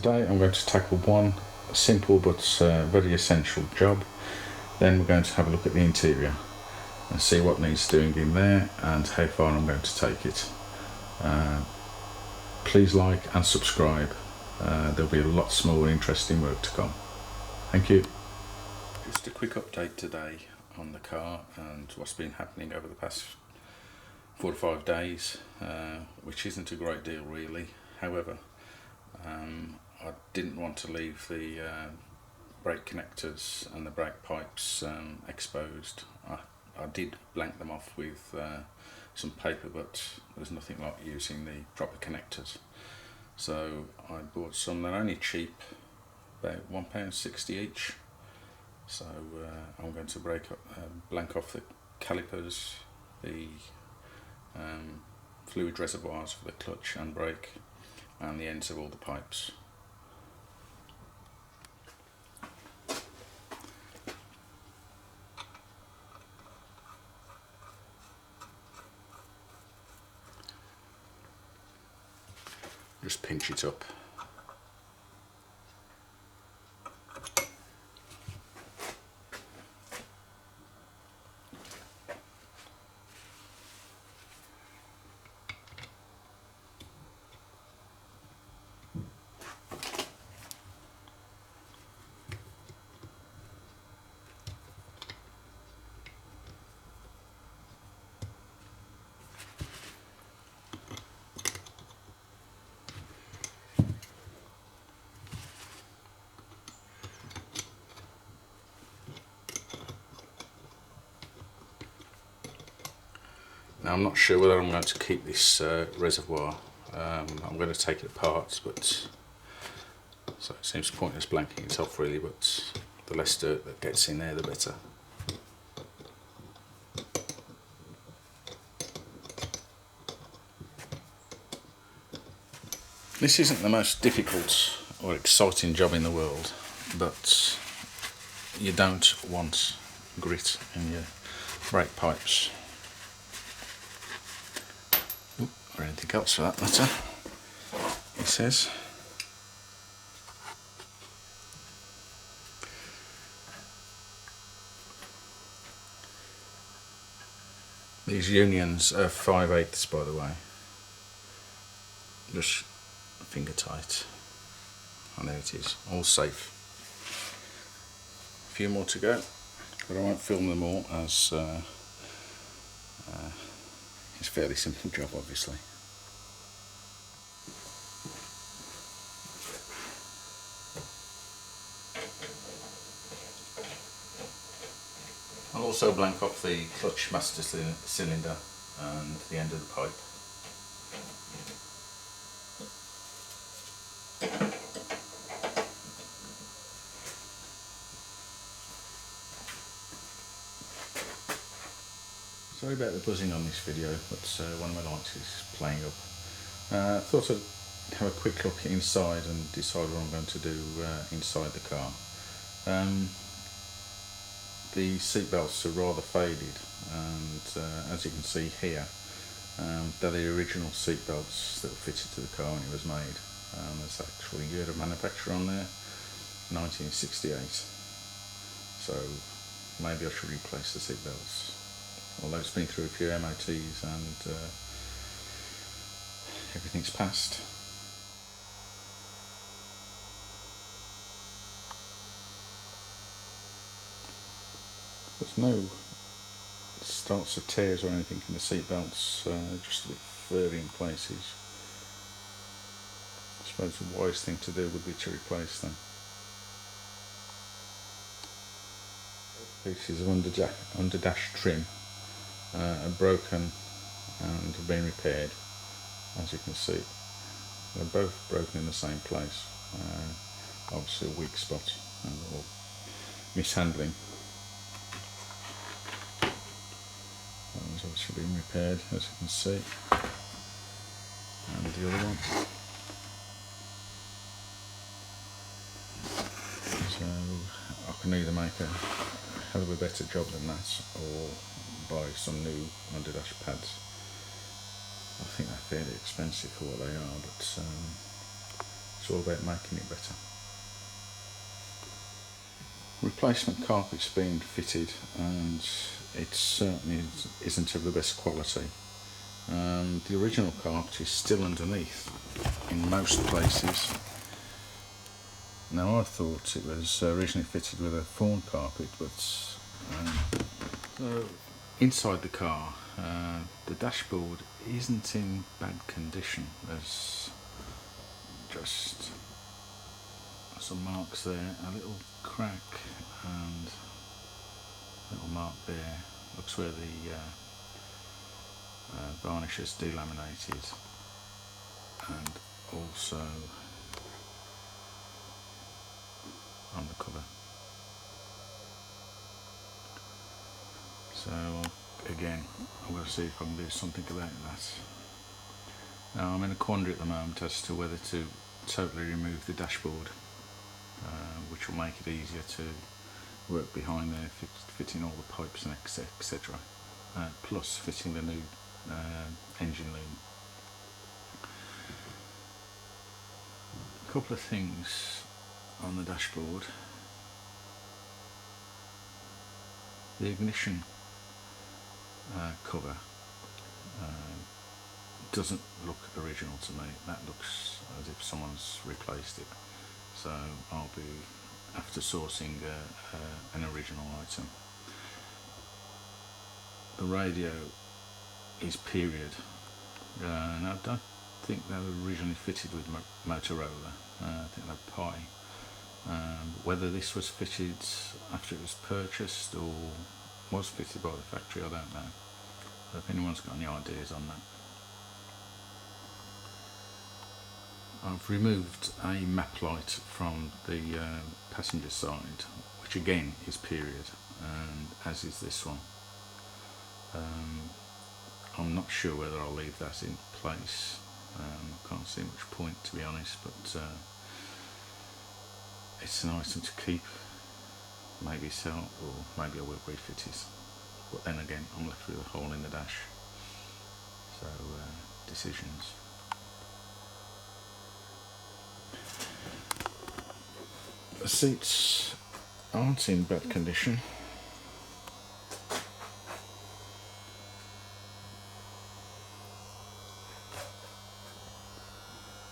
today I'm going to tackle one simple but very essential job. Then we're going to have a look at the interior and see what needs doing in there and how far I'm going to take it. Please like and subscribe. There'll be lots more interesting work to come. Thank you. Just a quick update today on the car and what's been happening over the past 4 or 5 days, which isn't a great deal really. However, I didn't want to leave the brake connectors and the brake pipes exposed. I did blank them off with some paper, but there's nothing like using the proper connectors. So I bought some. They're only cheap, about £1.60 each. So I'm going to blank off the calipers, the fluid reservoirs for the clutch and brake, and the ends of all the pipes. Just pinch it up. Now I'm not sure whether I'm going to keep this reservoir. I'm going to take it apart, but so it seems pointless blanking it off really, but the less dirt that gets in there the better. This isn't the most difficult or exciting job in the world, but you don't want grit in your brake pipes. Or anything else for that matter, he says. These unions are 5/8 by the way, just finger tight. And there it is, all safe. A few more to go, but I won't film them all as it's a fairly simple job obviously. I'll also blank off the clutch master cylinder and the end of the pipe. Sorry about the buzzing on this video, but one of my lights is playing up. Thought I'd have a quick look inside and decide what I'm going to do inside the car. The seat belts are rather faded, and as you can see here, they're the original seat belts that were fitted to the car when it was made. There's actually a year of manufacture on there, 1968. So maybe I should replace the seat belts. Although it's been through a few MOTs and everything's passed. There's no starts of tears or anything in the seat belts, just a bit furry in places. I suppose the wise thing to do would be to replace them. Pieces of underdash trim are broken and have been repaired. As you can see, they're both broken in the same place. Obviously a weak spot or mishandling. That one's obviously been repaired, as you can see, and the other one. So I can either make a hell of a better job than that or buy some new underdash pads. I think they're fairly expensive for what they are, but it's all about making it better. Replacement carpet's been fitted, and it certainly isn't of the best quality. The original carpet is still underneath in most places. Now, I thought it was originally fitted with a fawn carpet, but so inside the car, the dashboard isn't in bad condition. There's just some marks there, a little crack and a little mark there. Looks where the varnish is delaminated, and also on the cover. So again, I'm going to see if I can do something about that. Now, I'm in a quandary at the moment as to whether to totally remove the dashboard, which will make it easier to work behind there, fitting all the pipes and etc. Plus fitting the new engine loom. A couple of things on the dashboard. The ignition cover doesn't look original to me. That looks as if someone's replaced it. So I'll be after sourcing an original item. The radio is period, and I don't think they were originally fitted with Motorola. I think they're Pi. Whether this was fitted after it was purchased or was fitted by the factory, I don't know. But if anyone's got any ideas on that. I've removed a map light from the passenger side, which again is period, and as is this one. I'm not sure whether I'll leave that in place. I can't see much point, to be honest, but it's an item to keep, maybe sell, or maybe I will refit it. But then again, I'm left with a hole in the dash. So, decisions. The seats aren't in bad condition.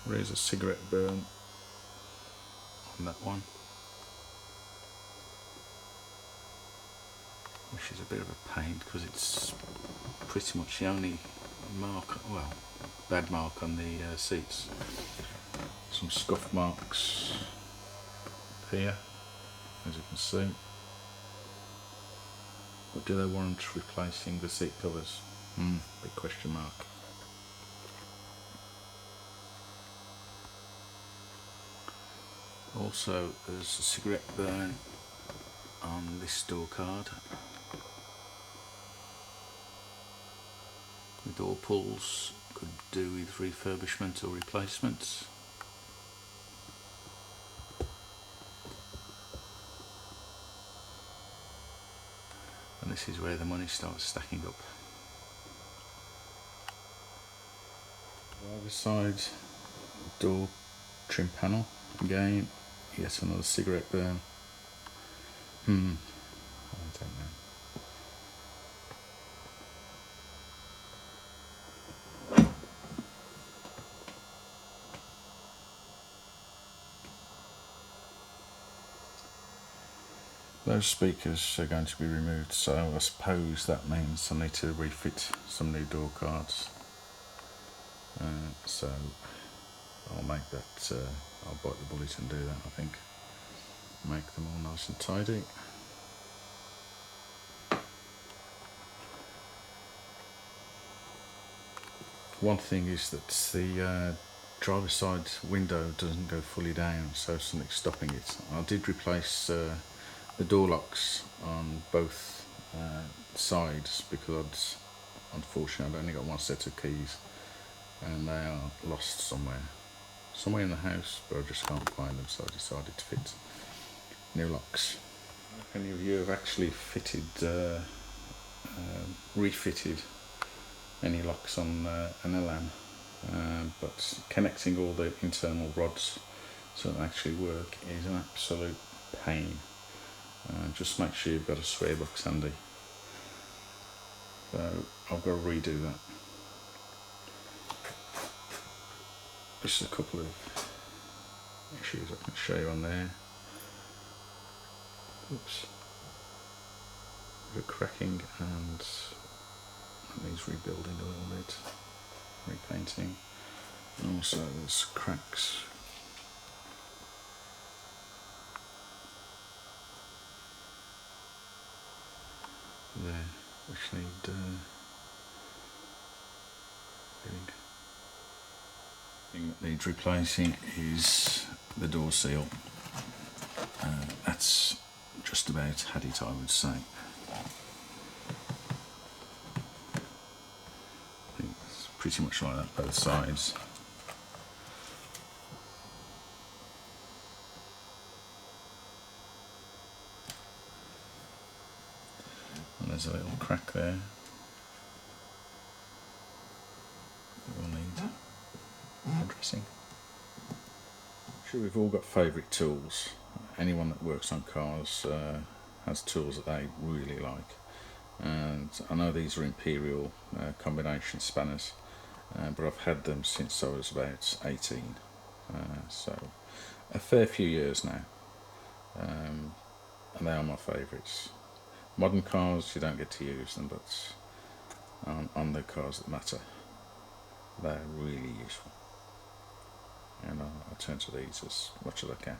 There is a cigarette burn on that one, which is a bit of a pain because it's pretty much the only mark, well, bad mark on the seats. Some scuff marks here, as you can see. But do they warrant replacing the seat covers? Big question mark. Also, there's a cigarette burn on this door card. The door pulls could do with refurbishment or replacement. And this is where the money starts stacking up. Driver side door trim panel, again, yet another cigarette burn. I don't know. Those speakers are going to be removed, so I suppose that means I need to refit some new door cards. So I'll make that, I'll bite the bullet and do that, I think. Make them all nice and tidy. One thing is that the driver's side window doesn't go fully down, so something's stopping it. I did replace the door locks on both sides because unfortunately I've only got one set of keys and they are lost somewhere in the house, but I just can't find them, so I decided to fit new locks. If any of you have actually fitted, refitted any locks on an Elan, but connecting all the internal rods So to actually work is an absolute pain. Just make sure you've got a square box handy. So I've got to redo that. Just a couple of issues I can show you on there. Oops. Bit of cracking, and that needs rebuilding a little bit, repainting. And also there's cracks there which need doing. The thing that needs replacing is the door seal. That's just about had it, I would say. I think it's pretty much like that both sides. And there's a little crack there. We'll need addressing. I'm sure we've all got favourite tools. Anyone that works on cars has tools that they really like. And I know these are Imperial combination spanners, but I've had them since I was about 18. So a fair few years now. And they are my favourites. Modern cars, you don't get to use them, but on the cars that matter, they're really useful. And I'll turn to these as much as I can.